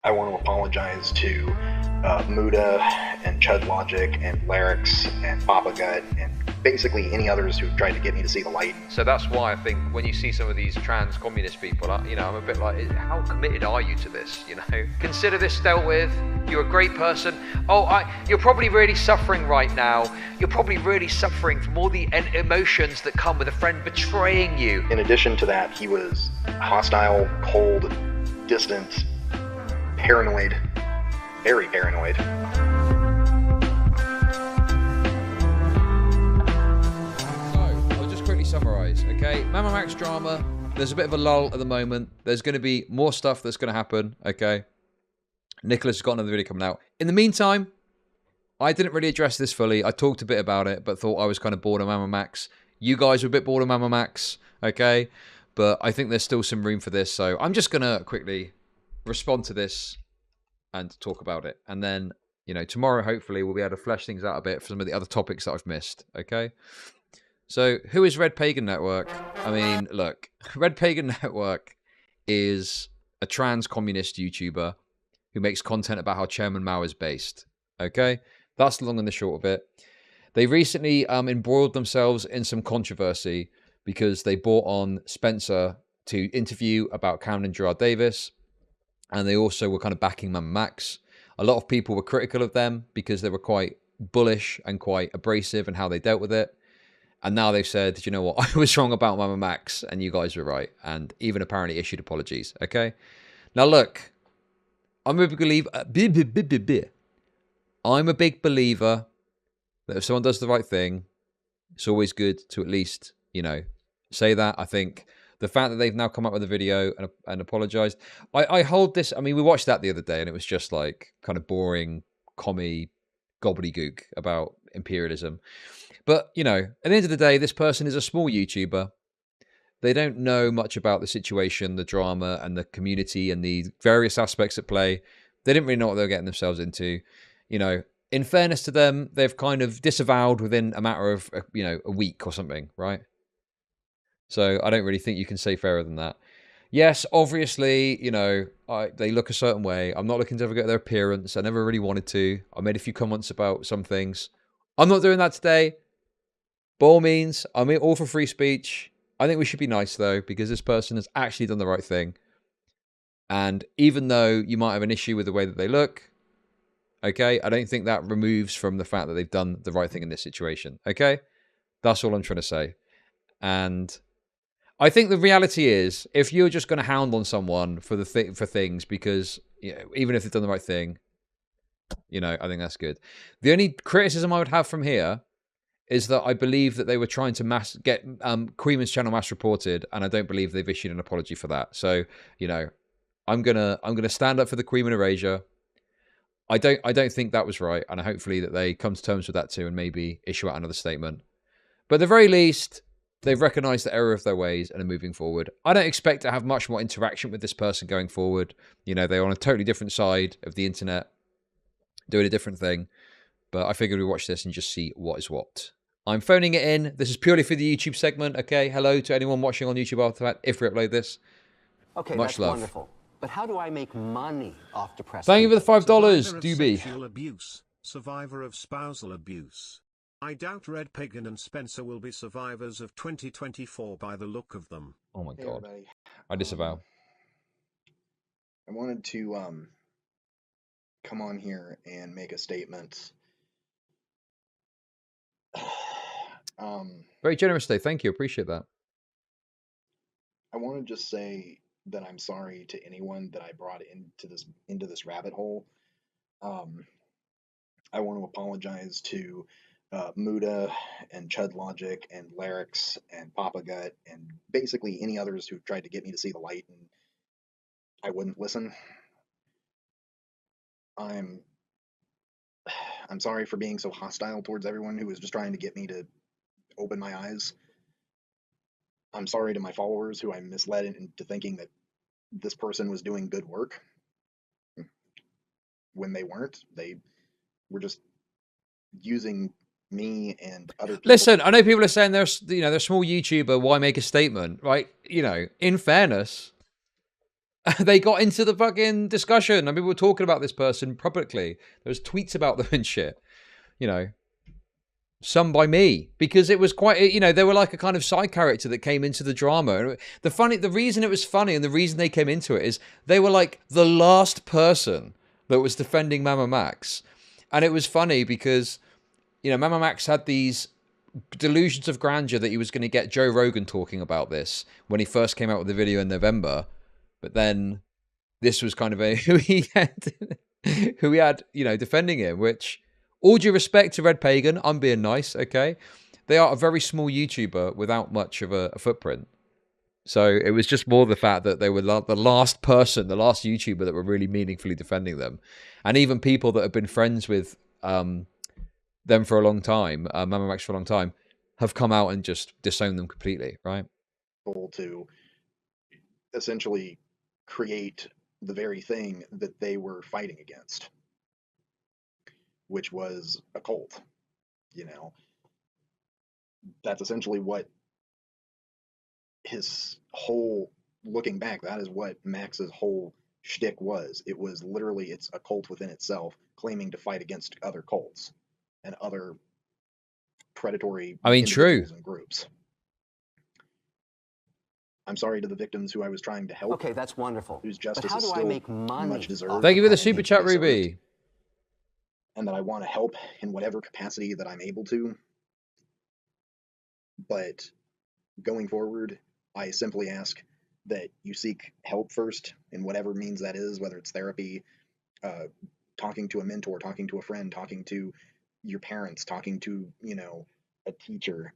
I want to apologize to Muda and Chud Logic and Larix and Papa Gut and basically any others who tried to get me to see the light. So that's why I think when you see some of these trans communist people, I'm a bit like, how committed are you to this? Consider this dealt with. You're a great person. You're probably really suffering right now. You're probably really suffering from all the emotions that come with a friend betraying you. In addition to that, he was hostile, cold, distant, paranoid, very paranoid. So, I'll just quickly summarize, okay? MamaMax drama, there's a bit of a lull at the moment. There's going to be more stuff that's going to happen, okay? Nicholas has got another video coming out. In the meantime, I didn't really address this fully. I talked a bit about it, but thought I was kind of bored of MamaMax. You guys were a bit bored of MamaMax, okay? But I think there's still some room for this, so I'm just going to quickly respond to this and talk about it. And then, tomorrow, hopefully, we'll be able to flesh things out a bit for some of the other topics that I've missed, okay? So, who is RedPagan Network? I mean, look, RedPagan Network is a trans communist YouTuber who makes content about how Chairman Mao is based, okay? That's the long and the short of it. They recently embroiled themselves in some controversy because they brought on Spencer to interview about Cameron Gerard Davis, and they also were kind of backing MamaMax. A lot of people were critical of them because they were quite bullish and quite abrasive in how they dealt with it. And now they've said, you know what, I was wrong about MamaMax and you guys were right. And even apparently issued apologies, okay? Now look, I'm a big believer. I'm a big believer that if someone does the right thing, it's always good to at least, say that. I think the fact that they've now come up with a video and apologized, I hold this. I mean, we watched that the other day and it was just like kind of boring, commie gobbledygook about imperialism. But, at the end of the day, this person is a small YouTuber. They don't know much about the situation, the drama, and the community and the various aspects at play. They didn't really know what they were getting themselves into. In fairness to them, they've kind of disavowed within a matter of, a week or something, right? So I don't really think you can say fairer than that. Yes, obviously, they look a certain way. I'm not looking to ever get their appearance. I never really wanted to. I made a few comments about some things. I'm not doing that today. By all means, I'm all for free speech. I think we should be nice, though, because this person has actually done the right thing. And even though you might have an issue with the way that they look, okay, I don't think that removes from the fact that they've done the right thing in this situation, okay? That's all I'm trying to say. And I think the reality is, if you're just going to hound on someone for for things because, even if they've done the right thing, I think that's good. The only criticism I would have from here is that I believe that they were trying to get Queen's channel mass reported, and I don't believe they've issued an apology for that. So, I'm gonna stand up for the Queen of Erasure. I don't think that was right, and hopefully that they come to terms with that too, and maybe issue out another statement. But at the very least, they've recognised the error of their ways and are moving forward. I don't expect to have much more interaction with this person going forward. They're on a totally different side of the internet, doing a different thing. But I figured we'd watch this and just see what is what. I'm phoning it in. This is purely for the YouTube segment, okay? Hello to anyone watching on YouTube after that, if we upload this. Okay, much that's love. Wonderful. But how do I make money off depressed Thank you for the $5, Doobie. Doobie. Abuse, survivor of spousal abuse. I doubt RedPagan and Spencer will be survivors of 2024 by the look of them. Oh my Hey, god. everybody. I disavow. I wanted to come on here and make a statement. Very generous day. Thank you. Appreciate that. I want to just say that I'm sorry to anyone that I brought into this rabbit hole. I want to apologize to Muda and Chud Logic and Larix and Papa Gut and basically any others who tried to get me to see the light and I wouldn't listen. I'm sorry for being so hostile towards everyone who was just trying to get me to open my eyes. I'm sorry to my followers who I misled into thinking that this person was doing good work when they weren't. They were just using me and other people. Listen, I know people are saying they're a small YouTuber. Why make a statement, right? In fairness, they got into the fucking discussion. I mean, we were talking about this person publicly. There was tweets about them and shit. You know, some by me, because it was quite, you know, they were like a kind of side character that came into the drama. The reason it was funny and the reason they came into it is they were like the last person that was defending MamaMax. And it was funny because, you know, MamaMax had these delusions of grandeur that he was going to get Joe Rogan talking about this when he first came out with the video in November. But then this was kind of who he had, you know, defending him, which, all due respect to RedPagan, I'm being nice, okay? They are a very small YouTuber without much of a footprint. So it was just more the fact that they were the last person, the last YouTuber that were really meaningfully defending them. And even people that have been friends with them for a long time, MamaMax for a long time, have come out and just disowned them completely, right? To essentially create the very thing that they were fighting against, which was a cult. You know, that's essentially what his whole, looking back, that is what Max's whole shtick was. It was literally, it's a cult within itself, claiming to fight against other cults and other predatory True. and groups. I'm sorry to the victims who I was trying to help. Okay, that's wonderful. Whose justice but how is do still I make money much deserved. Thank you for the off super chat, Ruby. And that I want to help in whatever capacity that I'm able to. But going forward, I simply ask that you seek help first in whatever means that is, whether it's therapy, talking to a mentor, talking to a friend, talking to your parents, talking to, you know, a teacher,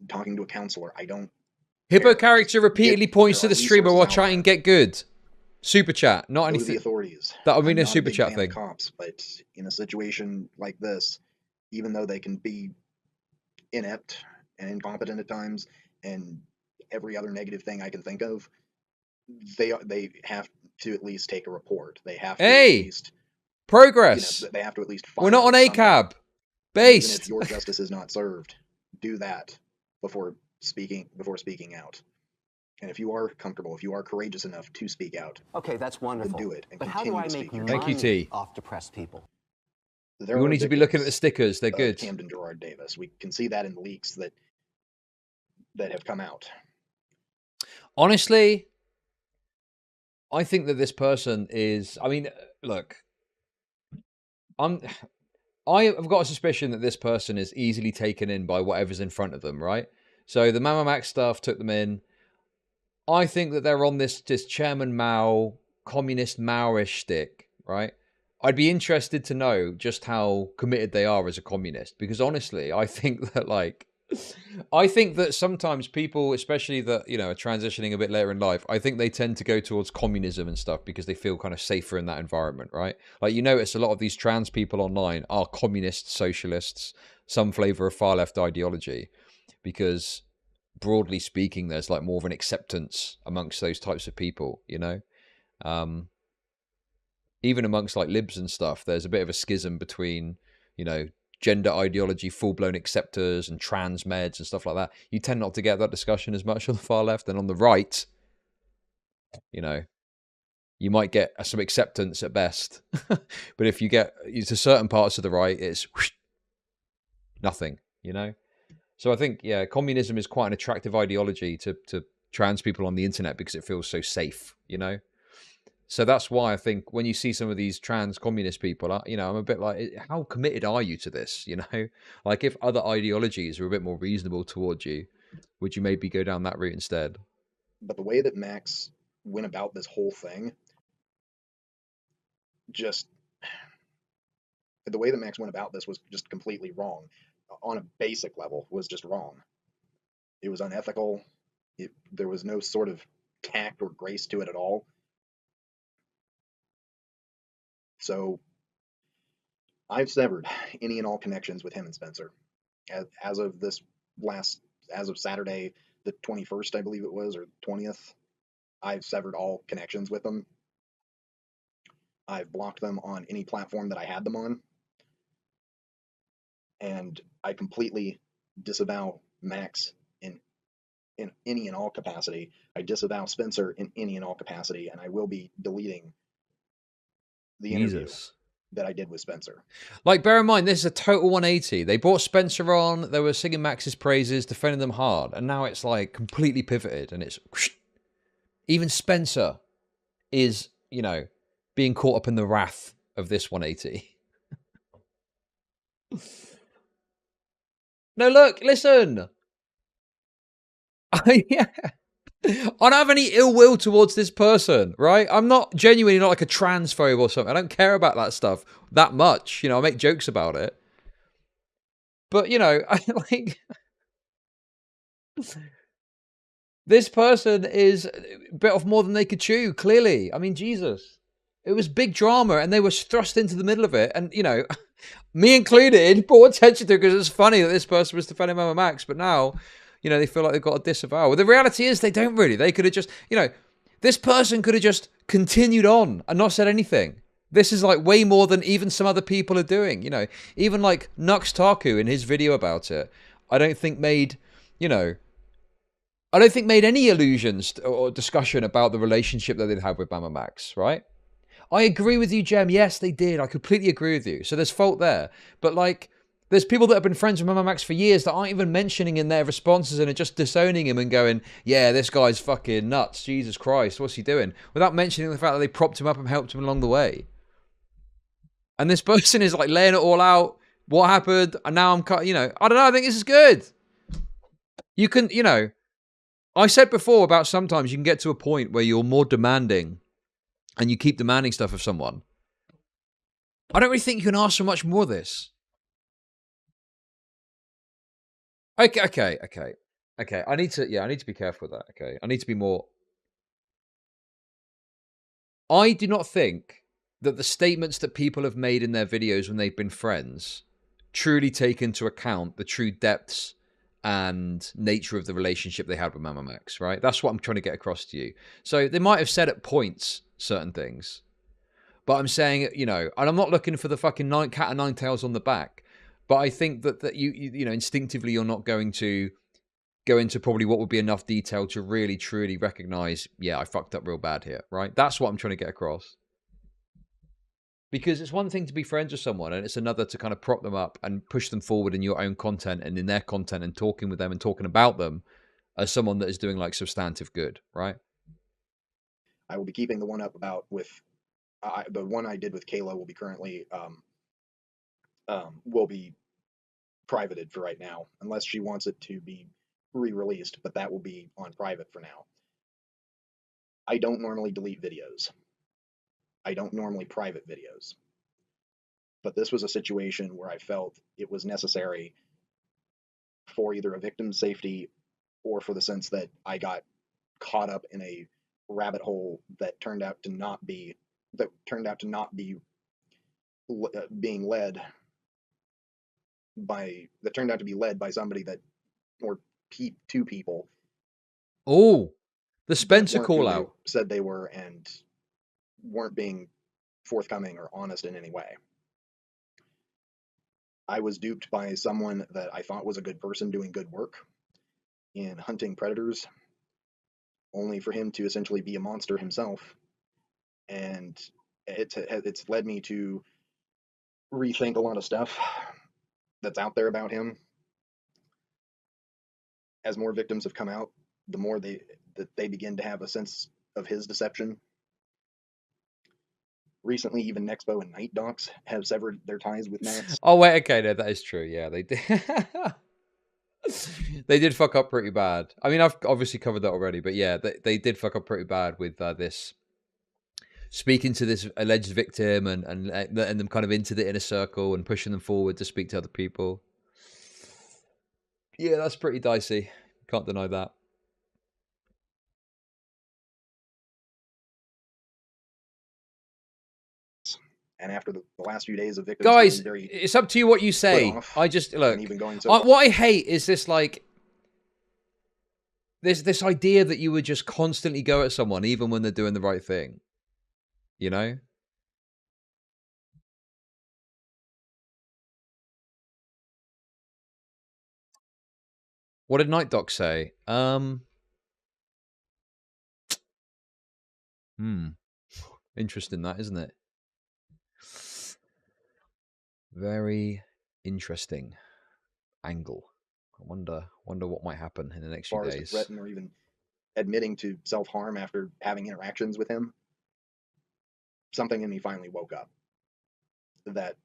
talking to a counselor. I don't Hippo care. character repeatedly points to the streamer while chatting get good. Super chat, not Go to anything. the authorities. That would mean I'm a not super big chat fan thing. of cops, but in a situation like this, even though they can be inept and incompetent at times, and every other negative thing I can think of, they have to at least take a report. They have to at least progress. You know, they have to at least. We're not on ACAB. Based. Even if your justice is not served, do that before speaking out. And if you are comfortable, if you are courageous enough to speak out, okay, that's wonderful. Then do it. And but how do I make money off depressed people? You will need to be looking at the stickers. They're good. Camden Gerard Davis. We can see that in the leaks that have come out. Honestly, I think that this person is. I mean, look, I've got a suspicion that this person is easily taken in by whatever's in front of them, right? So the MamaMax stuff took them in. I think that they're on this Chairman Mao, communist Maoish stick, right? I'd be interested to know just how committed they are as a communist, because honestly, I think that sometimes people, especially that, you know, are transitioning a bit later in life, I think they tend to go towards communism and stuff because they feel kind of safer in that environment, right? Like, you notice a lot of these trans people online are communists, socialists, some flavor of far left ideology, because broadly speaking, there's like more of an acceptance amongst those types of people, you know? Even amongst like libs and stuff, there's a bit of a schism between, you know, gender ideology, full-blown acceptors and trans meds and stuff like that. You tend not to get that discussion as much on the far left. And on the right, you know, you might get some acceptance at best. But if you get to certain parts of the right, it's whoosh, nothing, you know? So I think, yeah, communism is quite an attractive ideology to trans people on the internet because it feels so safe, you know? So that's why I think when you see some of these trans communist people, you know, I'm a bit like, how committed are you to this? You know, like if other ideologies are a bit more reasonable towards you, would you maybe go down that route instead? But the way that Max went about this whole thing, the way that Max went about this was just completely wrong. On a basic level, was just wrong. It was unethical. There was no sort of tact or grace to it at all. So I've severed any and all connections with him and Spencer. As of Saturday, the 21st, I believe it was, or 20th, I've severed all connections with them. I've blocked them on any platform that I had them on. And I completely disavow Max in in any and all capacity. I disavow Spencer in any and all capacity, and I will be deleting the interview that I did with Spencer. Like, bear in mind, this is a total 180. They brought Spencer on, they were singing Max's praises, defending them hard, and now it's like completely pivoted, and it's whoosh. Even Spencer is, you know, being caught up in the wrath of this 180. No, look, listen. Yeah. I don't have any ill will towards this person, right? I'm not genuinely not like a transphobe or something. I don't care about that stuff that much. You know, I make jokes about it. But, you know, I like... This person is bit off more than they could chew, clearly. I mean, Jesus. It was big drama, and they were thrust into the middle of it. And, you know, me included, brought attention to it because it's funny that this person was defending MamaMax, but now... You know, they feel like they've got a disavow. Well, the reality is they don't really. They could have just, you know, this person could have just continued on and not said anything. This is like way more than even some other people are doing. You know, even like Nux Taku in his video about it, I don't think made, you know, I don't think made any allusions or discussion about the relationship that they'd have with MamaMax, right? I agree with you, Jem. Yes, they did. I completely agree with you. So there's fault there. But like... There's people that have been friends with MamaMax for years that aren't even mentioning in their responses and are just disowning him and going, yeah, this guy's fucking nuts. Jesus Christ, what's he doing? Without mentioning the fact that they propped him up and helped him along the way. And this person is like laying it all out. What happened? And now I'm cut, you know, I don't know. I think this is good. You can, you know, I said before about sometimes you can get to a point where you're more demanding and you keep demanding stuff of someone. I don't really think you can ask for much more of this. Okay. I need to be careful with that. Okay. I need to be more. I do not think that the statements that people have made in their videos when they've been friends truly take into account the true depths and nature of the relationship they had with MamaMax, right? That's what I'm trying to get across to you. So they might have said at points certain things, but I'm saying, you know, and I'm not looking for the fucking cat of nine tails on the back. But I think that you know, instinctively you're not going to go into probably what would be enough detail to really, truly recognize, yeah, I fucked up real bad here, right? That's what I'm trying to get across. Because it's one thing to be friends with someone, and it's another to kind of prop them up and push them forward in your own content and in their content and talking with them and talking about them as someone that is doing like substantive good, right? I will be keeping the one up about with the one I did with Kayla will be currently will be privated for right now, unless she wants it to be re-released, but that will be on private for now. I don't normally delete videos. I don't normally private videos. But this was a situation where I felt it was necessary for either a victim's safety or for the sense that I got caught up in a rabbit hole that turned out to not be being led by somebody that, or two people. Oh, the Spencer call out. Said they were and weren't being forthcoming or honest in any way. I was duped by someone that I thought was a good person doing good work in hunting predators, only for him to essentially be a monster himself. And it's led me to rethink a lot of stuff that's out there about him. As more victims have come out, the more they begin to have a sense of his deception. Recently, even Nexpo and Night Docs have severed their ties with Max. Oh, wait, okay, no, that is true. Yeah, they did. They did fuck up pretty bad. I mean, I've obviously covered that already, but yeah, they did fuck up pretty bad with this speaking to this alleged victim and them kind of into the inner circle and pushing them forward to speak to other people. Yeah, that's pretty dicey. Can't deny that. And after the last few days of victims, guys, it's up to you what you say. I just look. What I hate is this like this idea that you would just constantly go at someone even when they're doing the right thing. You know. What did Night Doc say? Interesting that, isn't it? Very interesting angle. I wonder what might happen in the next few As far as to days. threaten or even admitting to self-harm after having interactions with him, something in me finally woke up that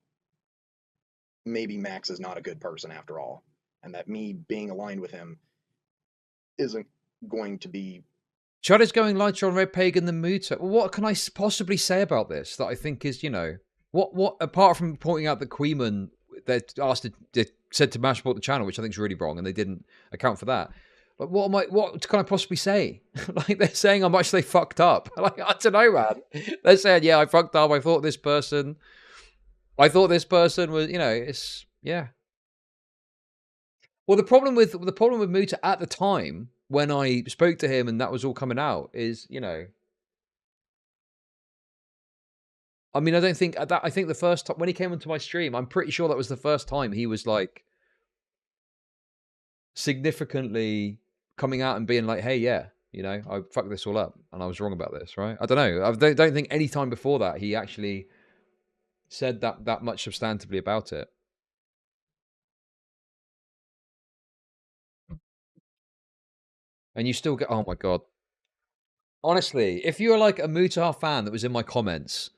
maybe Max is not a good person after all, and that me being aligned with him isn't going to be... Chud is going lighter on RedPagan than Muta. Well, what can I possibly say about this that I think is, you know, what apart from pointing out that Queeman they said to Mashport the channel, which I think is really wrong, and they didn't account for that. But what can I possibly say? Like, they're saying how much they fucked up. Like, I don't know, man. They're saying, yeah, I fucked up. I thought this person was, you know, it's, yeah. Well, the problem with Muta at the time when I spoke to him and that was all coming out is, you know, I mean, I don't think that, I think the first time when he came onto my stream, I'm pretty sure that was the first time he was like significantly coming out and being like, hey, yeah, you know, I fucked this all up and I was wrong about this, right? I don't know. I don't think any time before that he actually said that much substantively about it. And you still get, oh my God. Honestly, if you were like a Mutar fan that was in my comments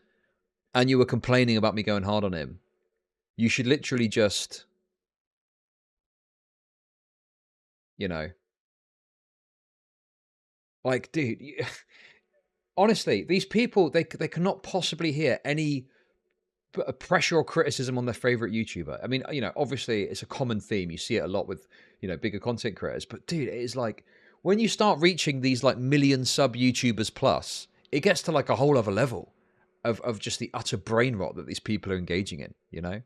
and you were complaining about me going hard on him, you should literally just, you know, like, dude, honestly, these people, they cannot possibly hear any pressure or criticism on their favorite YouTuber. I mean, you know, obviously it's a common theme. You see it a lot with, you know, bigger content creators. But dude, it is like when you start reaching these like million sub YouTubers plus, it gets to like a whole other level of just the utter brain rot that these people are engaging in, you know?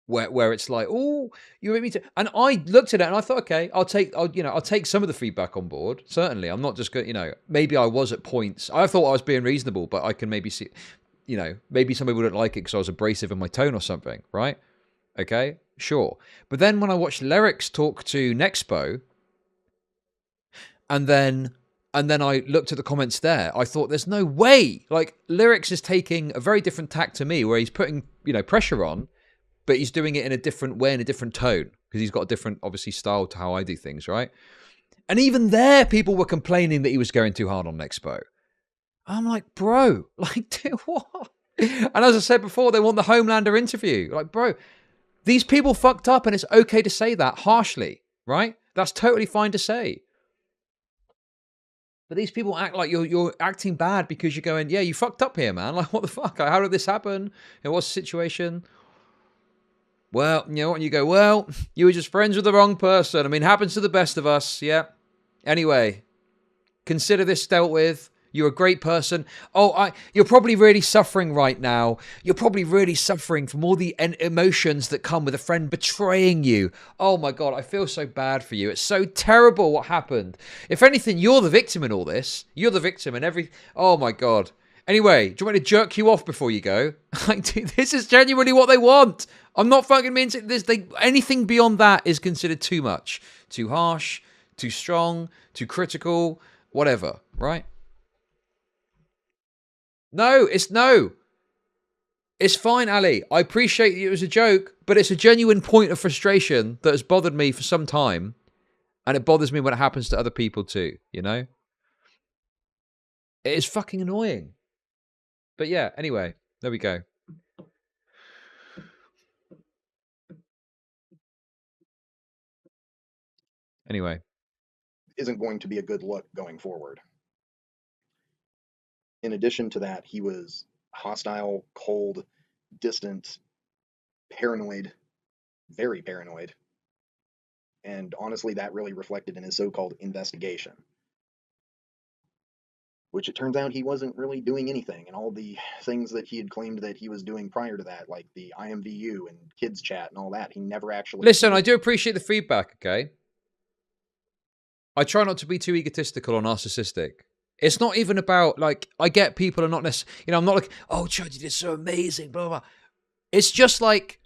Where it's like, oh, you want me to, and I looked at it and I thought, okay, I'll take some of the feedback on board. Certainly, I'm not just going, you know, maybe I was at points, I thought I was being reasonable, but I can maybe see, you know, maybe some people don't like it because I was abrasive in my tone or something, right? Okay, sure. But then when I watched Lyrics talk to Nexpo, and then I looked at the comments there, I thought, there's no way. Like, Lyrics is taking a very different tack to me, where he's putting, you know, pressure on, but he's doing it in a different way, in a different tone, because he's got a different, obviously, style to how I do things, right? And even there, people were complaining that he was going too hard on Nexpo. I'm like, bro, like, dude, what? And as I said before, they want the Homelander interview. Like, bro, these people fucked up, and it's okay to say that harshly, right? That's totally fine to say. But these people act like you're acting bad because you're going, yeah, you fucked up here, man. Like, what the fuck? How did this happen? And what's the situation? Well, you know what? You go, well, you were just friends with the wrong person. I mean, happens to the best of us. Yeah. Anyway, consider this dealt with. You're a great person. Oh, you're probably really suffering right now. You're probably really suffering from all the emotions that come with a friend betraying you. Oh my God, I feel so bad for you. It's so terrible what happened. If anything, you're the victim in all this. You're the victim in every... Oh my God. Anyway, do you want me to jerk you off before you go? Like, dude, this is genuinely what they want. I'm not fucking mean to this. Anything beyond that is considered too much. Too harsh, too strong, too critical, whatever, right? No. It's fine, Ali. I appreciate it was a joke, but it's a genuine point of frustration that has bothered me for some time, and it bothers me when it happens to other people too, you know? It is fucking annoying. But yeah, anyway, there we go. Anyway. Isn't going to be a good look going forward. In addition to that, he was hostile, cold, distant, paranoid, very paranoid. And honestly, that really reflected in his so-called investigation. Which it turns out he wasn't really doing anything. And all the things that he had claimed that he was doing prior to that, like the IMVU and kids chat and all that, he never actually... Listen, I do appreciate the feedback, okay? I try not to be too egotistical or narcissistic. It's not even about, like, I get people are not necessarily, you know, I'm not like, oh, Chud, you did so amazing, blah, blah, blah. It's just like,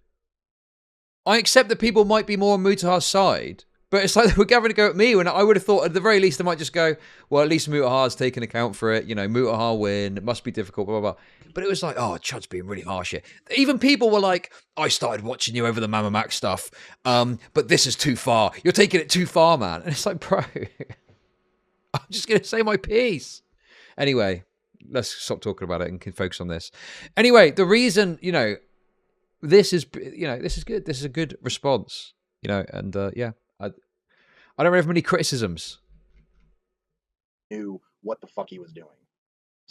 I accept that people might be more on Mutar's side, But it's like they were having to go at me when I would have thought at the very least I might just go, well, at least Mutahar's taken account for it. You know, Mutahar win. It must be difficult, blah, blah, blah. But it was like, oh, Chud's being really harsh here. Even people were like, I started watching you over the MamaMax stuff, but this is too far. You're taking it too far, man. And it's like, bro, I'm just going to say my piece. Anyway, let's stop talking about it and can focus on this. Anyway, the reason, you know, this is good. This is a good response, you know, and yeah, I don't have many criticisms. Knew what the fuck he was doing.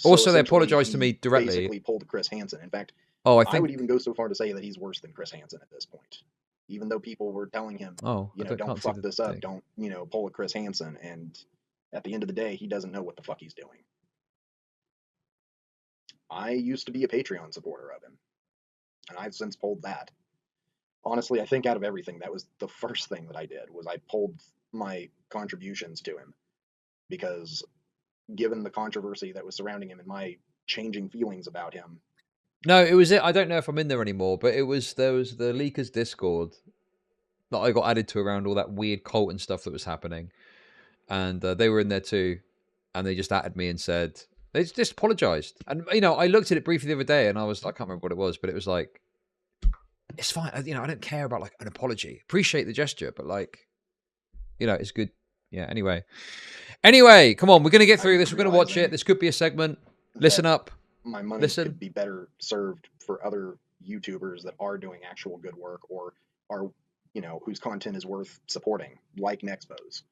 Also, they apologized to me directly. Basically pulled Chris Hansen. In fact, I would even go so far to say that he's worse than Chris Hansen at this point. Even though people were telling him, don't fuck this up, don't, pull a Chris Hansen. And at the end of the day, he doesn't know what the fuck he's doing. I used to be a Patreon supporter of him, and I've since pulled that. Honestly, I think out of everything, that was the first thing that I did, was I pulled my contributions to him. Because given the controversy that was surrounding him and my changing feelings about him. No, it was it. I don't know if I'm in there anymore, but there was the Leakers Discord that I got added to around all that weird cult and stuff that was happening. And they were in there too. And they just added me and said, they just apologized. And, I looked at it briefly the other day and I can't remember what it was, but it was like, it's fine. I don't care about like an apology. Appreciate the gesture, but like, it's good. Yeah, Anyway, come on. We're going to get through this. We're going to watch it. This could be a segment. Listen up. My money could be better served for other YouTubers that are doing actual good work or are, whose content is worth supporting, like Nexpos.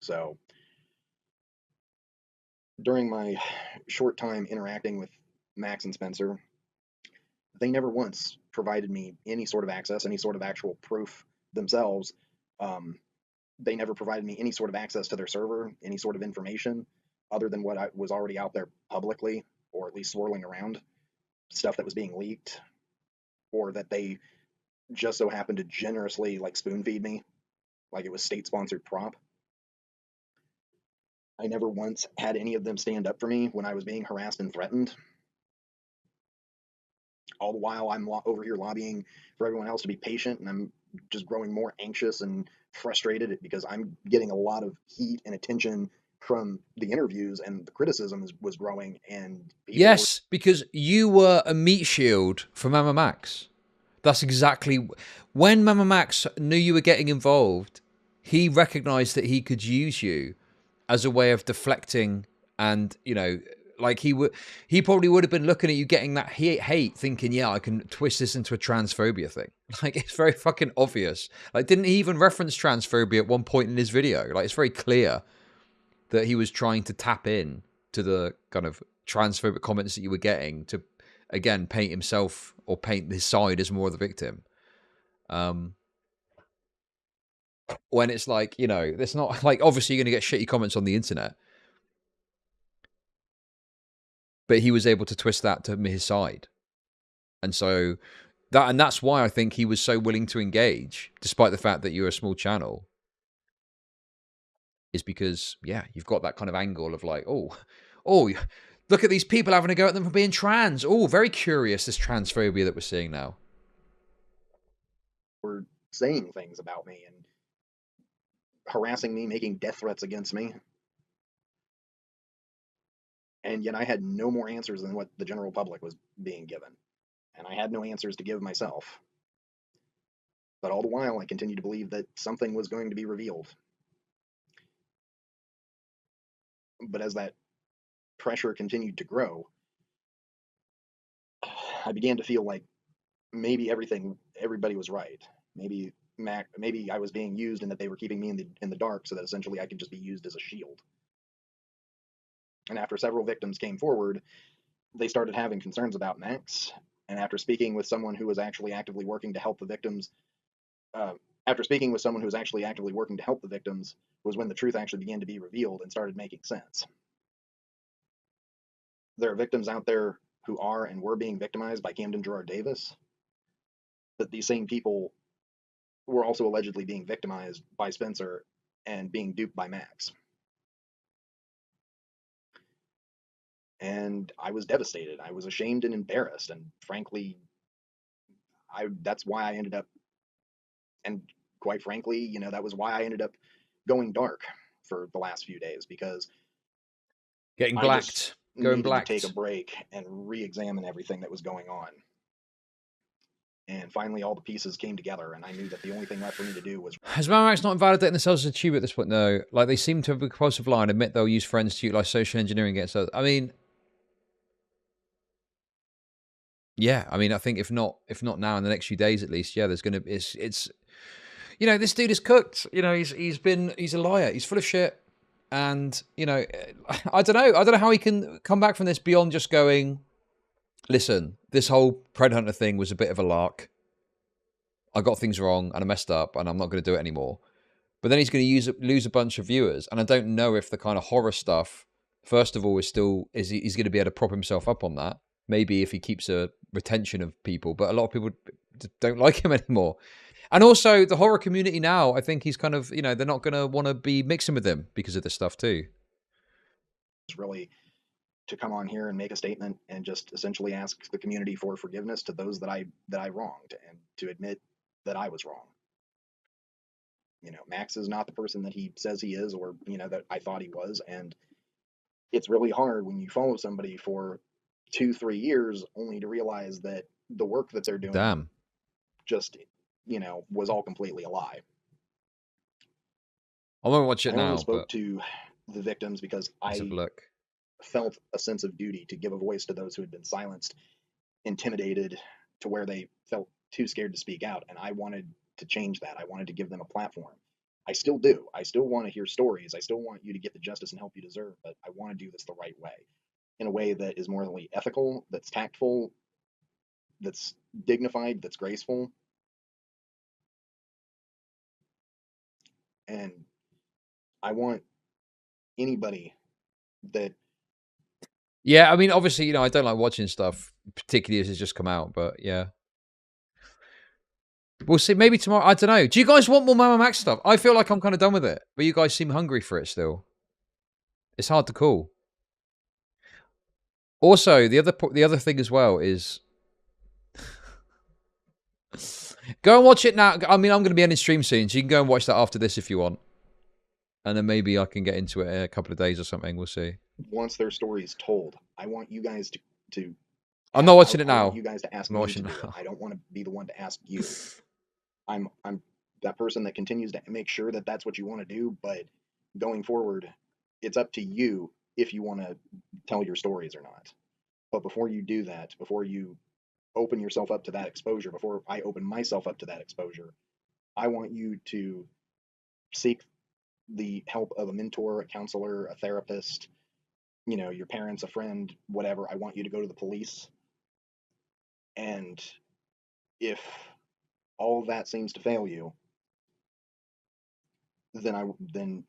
So, during my short time interacting with Max and Spencer, they never once provided me any sort of access, any sort of actual proof themselves. They never provided me any sort of access to their server, any sort of information other than what was already out there publicly, or at least swirling around, stuff that was being leaked, or that they just so happened to generously like spoon feed me, like it was state-sponsored prop. I never once had any of them stand up for me when I was being harassed and threatened. All the while I'm over here lobbying for everyone else to be patient, and I'm just growing more anxious and frustrated because I'm getting a lot of heat and attention from the interviews, and the criticism was growing. And yes, because you were a meat shield for MamaMax. That's exactly when MamaMax knew you were getting involved. He recognized that he could use you as a way of deflecting, and like he probably would have been looking at you getting that hate, thinking, yeah, I can twist this into a transphobia thing. Like, it's very fucking obvious. Like, didn't he even reference transphobia at one point in his video? Like, it's very clear that he was trying to tap in to the kind of transphobic comments that you were getting to, again, paint himself or paint his side as more of the victim. When it's like, it's not like, obviously you're going to get shitty comments on the internet. But he was able to twist that to his side. And so that's why I think he was so willing to engage, despite the fact that you're a small channel, is because, yeah, you've got that kind of angle of like, oh, look at these people having a go at them for being trans. Oh, very curious, this transphobia that we're seeing now. We're saying things about me and harassing me, making death threats against me. And yet I had no more answers than what the general public was being given. And I had no answers to give myself. But all the while, I continued to believe that something was going to be revealed. But as that pressure continued to grow, I began to feel like maybe everybody was right. Maybe I was being used, and that they were keeping me in the dark, so that essentially I could just be used as a shield. And after several victims came forward, they started having concerns about Max. And after speaking with someone who was actually actively working to help the victims, was when the truth actually began to be revealed and started making sense. There are victims out there who are and were being victimized by Camden Gerard Davis, but these same people were also allegedly being victimized by Spencer and being duped by Max. And I was devastated. I was ashamed and embarrassed, and frankly, that's why I ended up, and quite frankly, you know, that was why I ended up going dark for the last few days, because Getting I just blacked. Going needed to take a blacked. break and re-examine everything that was going on. And finally, all the pieces came together, and I knew that the only thing left for me to do was. Has MamaMax not invalidating themselves as a tuber at this point, though? Like, they seem to have a compulsive lie and admit they'll use friends to utilize social engineering against us. I mean, yeah. I mean, I think if not now, in the next few days at least, yeah, there's gonna. It's. You know, this dude is cooked. You know, he's a liar. He's full of shit. And you know, I don't know. I don't know how he can come back from this beyond just going, listen, this whole Pred Hunter thing was a bit of a lark. I got things wrong and I messed up and I'm not going to do it anymore. But then he's going to lose a bunch of viewers. And I don't know if the kind of horror stuff, first of all, he's going to be able to prop himself up on that. Maybe if he keeps a retention of people, but a lot of people don't like him anymore. And also the horror community now, I think he's kind of, you know, they're not going to want to be mixing with him because of this stuff too. Really to come on here and make a statement and just essentially ask the community for forgiveness to those that I wronged, and to admit that I was wrong. You know, Max is not the person that he says he is, or, you know, that I thought he was. And it's really hard when you follow somebody for 2-3 years only to realize that the work that they're doing just, you know, was all completely a lie. I won't watch it now. I only spoke to the victims because I felt a sense of duty to give a voice to those who had been silenced, intimidated, to where they felt too scared to speak out. And I wanted to change that. I wanted to give them a platform. I still do. I still want to hear stories. I still want you to get the justice and help you deserve, but I want to do this the right way, in a way that is morally ethical, that's tactful, that's dignified, that's graceful. And I want anybody that. Yeah, I mean, obviously, you know, I don't like watching stuff, particularly as it's just come out, but yeah. We'll see. Maybe tomorrow. I don't know. Do you guys want more MamaMax stuff? I feel like I'm kind of done with it, but you guys seem hungry for it still. It's hard to call. Also, the other thing as well is go and watch it now. I mean, I'm going to be ending stream soon, so you can go and watch that after this if you want, and then maybe I can get into it in a couple of days or something. We'll see. Once their story is told, I want you guys to. I'm not watching it now. I want you guys to ask me to do it. I don't want to be the one to ask you. I'm that person that continues to make sure that that's what you want to do, but going forward, it's up to you if you want to tell your stories or not. But before you do that, before you open yourself up to that exposure, before I open myself up to that exposure, I want you to seek the help of a mentor, a counselor, a therapist, you know, your parents, a friend, whatever. I want you to go to the police. And if all of that seems to fail you, then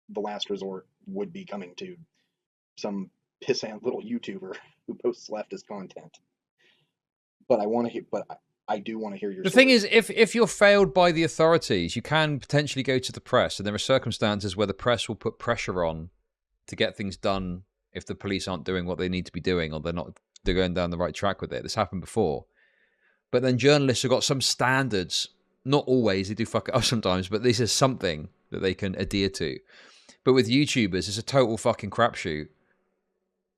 the last resort would be coming to some pissant little YouTuber who posts leftist content. But I do want to hear your. The thing is, if you're failed by the authorities, you can potentially go to the press, and there are circumstances where the press will put pressure on to get things done if the police aren't doing what they need to be doing, or they're going down the right track with it. This happened before. But then journalists have got some standards. Not always, they do fuck it up sometimes, but this is something that they can adhere to. But with YouTubers, it's a total fucking crapshoot.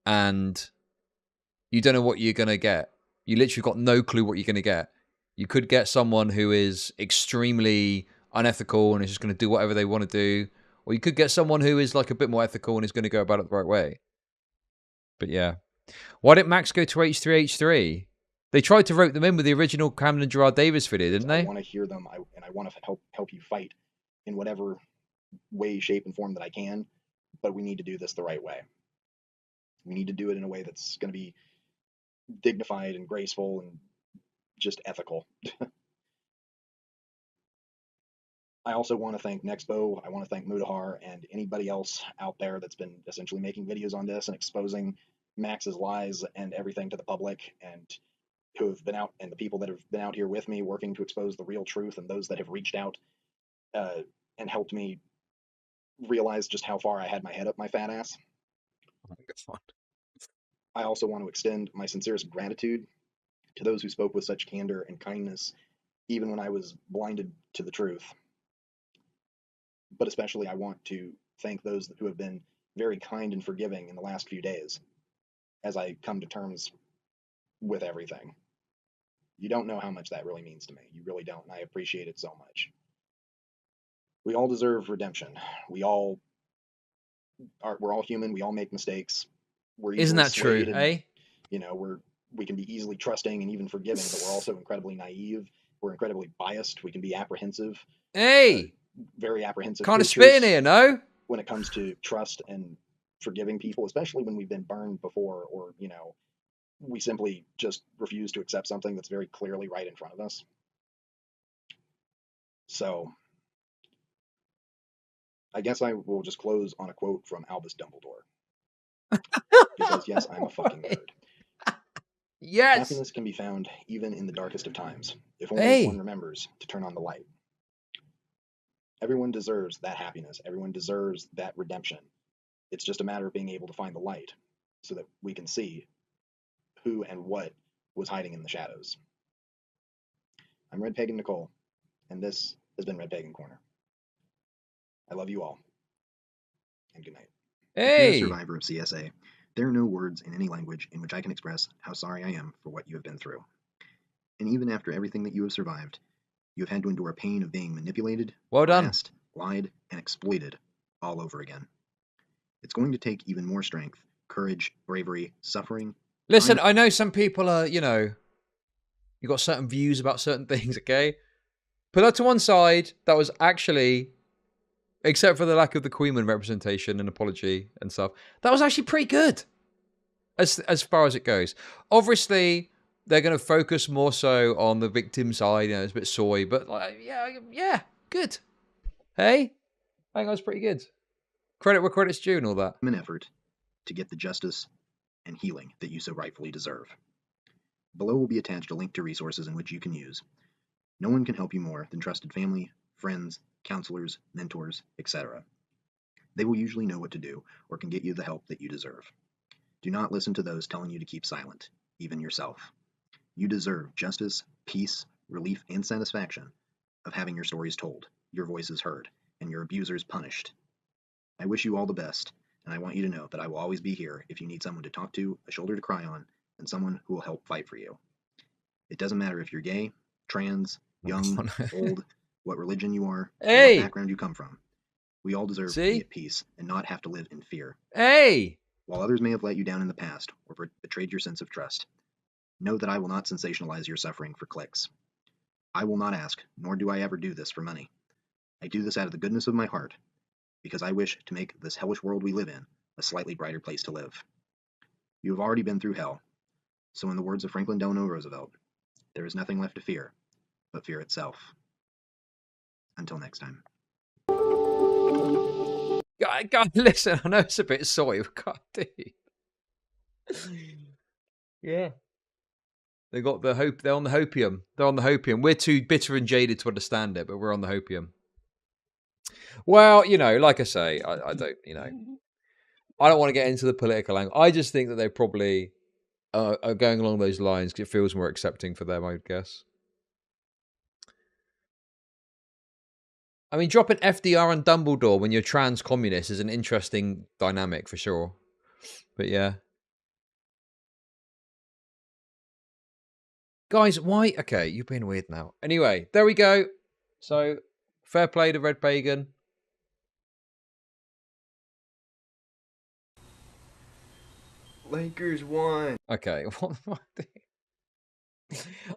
And you don't know what you're going to get. You literally got no clue what you're going to get. You could get someone who is extremely unethical and is just going to do whatever they want to do. Or you could get someone who is like a bit more ethical and is going to go about it the right way. But yeah. Why didn't Max go to H3H3? They tried to rope them in with the original Camden Gerard Davis video, didn't they? I want to hear them, and I want to help you fight in whatever way, shape, and form that I can. But we need to do this the right way. We need to do it in a way that's going to be dignified and graceful and just ethical. I also want to thank Nexpo. I want to thank Mudahar and anybody else out there that's been essentially making videos on this and exposing Max's lies and everything to the public, and who have been out, and the people that have been out here with me working to expose the real truth, and those that have reached out and helped me realize just how far I had my head up my fat ass. I think it's fun. I also want to extend my sincerest gratitude to those who spoke with such candor and kindness even when I was blinded to the truth. But especially, I want to thank those who have been very kind and forgiving in the last few days as I come to terms with everything. You don't know how much that really means to me. You really don't, and I appreciate it so much. We all deserve redemption. We're all human. We all make mistakes. We're Isn't easily that true, swayed, and eh? we can be easily trusting and even forgiving, but we're also incredibly naive. We're incredibly biased. We can be apprehensive. Hey, very apprehensive. kind of spitting here, no? When it comes to trust and forgiving people, especially when we've been burned before, or we simply just refuse to accept something that's very clearly right in front of us. So I guess I will just close on a quote from Albus Dumbledore. Because yes, I'm a fucking nerd. Yes. Happiness can be found even in the darkest of times, if only one remembers to turn on the light. Everyone deserves that happiness. Everyone deserves that redemption. It's just a matter of being able to find the light so that we can see who and what was hiding in the shadows. I'm RedPagan Nicole, and this has been RedPagan Corner. I love you all, and good night. If you're a survivor of CSA, there are no words in any language in which I can express how sorry I am for what you have been through. And even after everything that you have survived, you have had to endure pain of being manipulated, harassed, lied, and exploited all over again. It's going to take even more strength, courage, bravery, suffering. Listen, I know some people are, you got certain views about certain things, okay? Put that to one side. That was actually, except for the lack of the Queenman representation and apology and stuff, that was actually pretty good as far as it goes. Obviously, they're going to focus more so on the victim side. It's a bit soy, but yeah, good. Hey, I think that was pretty good. Credit where credit's due and all that. An effort to get the justice and healing that you so rightfully deserve. Below will be attached a link to resources in which you can use. No one can help you more than trusted family, friends, counselors, mentors, etc. They will usually know what to do or can get you the help that you deserve. Do not listen to those telling you to keep silent, even yourself. You deserve justice, peace, relief, and satisfaction of having your stories told, your voices heard, and your abusers punished. I wish you all the best, and I want you to know that I will always be here if you need someone to talk to, a shoulder to cry on, and someone who will help fight for you. It doesn't matter if you're gay, trans, young, old, what religion you are, or what background you come from. We all deserve to be at peace and not have to live in fear. While others may have let you down in the past or betrayed your sense of trust, know that I will not sensationalize your suffering for clicks. I will not ask, nor do I ever do this for money. I do this out of the goodness of my heart, because I wish to make this hellish world we live in a slightly brighter place to live. You have already been through hell, so in the words of Franklin Delano Roosevelt, there is nothing left to fear but fear itself. Until next time. God, listen, I know it's a bit soy, but God, dude. Yeah. They got the hope. They're on the hopium. They're on the hopium. We're too bitter and jaded to understand it, but we're on the hopium. Well, like I say, I don't, I don't want to get into the political angle. I just think that they probably are going along those lines because it feels more accepting for them, I would guess. I mean, dropping FDR and Dumbledore when you're trans communist is an interesting dynamic for sure. But yeah. Guys, why? Okay, you're being weird now. Anyway, there we go. So, fair play to RedPagan. Lakers won. Okay.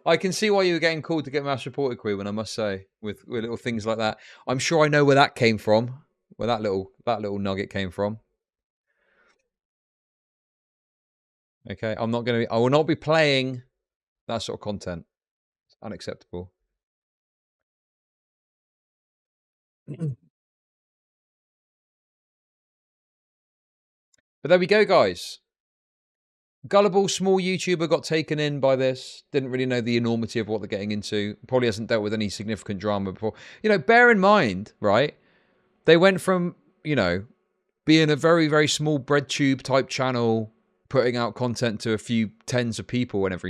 I can see why you were getting called to get Mouse Reported Queen, I must say, with little things like that. I'm sure I know where that came from, where that little nugget came from. Okay, I will not be playing that sort of content. It's unacceptable. But there we go, guys. Gullible, small YouTuber got taken in by this. Didn't really know the enormity of what they're getting into. Probably hasn't dealt with any significant drama before. Bear in mind, right? They went from, being a very, very small bread tube type channel, putting out content to a few tens of people whenever,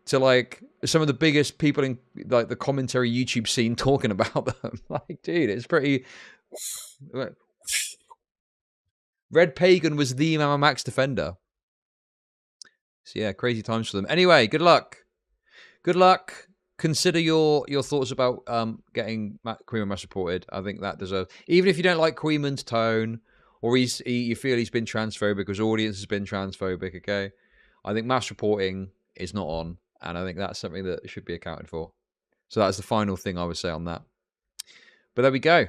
to like some of the biggest people in like the commentary YouTube scene talking about them. Like, dude, it's pretty. RedPagan was the MamaMax defender. So yeah, crazy times for them. Anyway, good luck. Good luck. Consider your thoughts about getting Queeman mass reported. I think that deserves, even if you don't like Queeman's tone, or you feel he's been transphobic because audience has been transphobic. Okay, I think mass reporting is not on, and I think that's something that should be accounted for. So that's the final thing I would say on that. But there we go.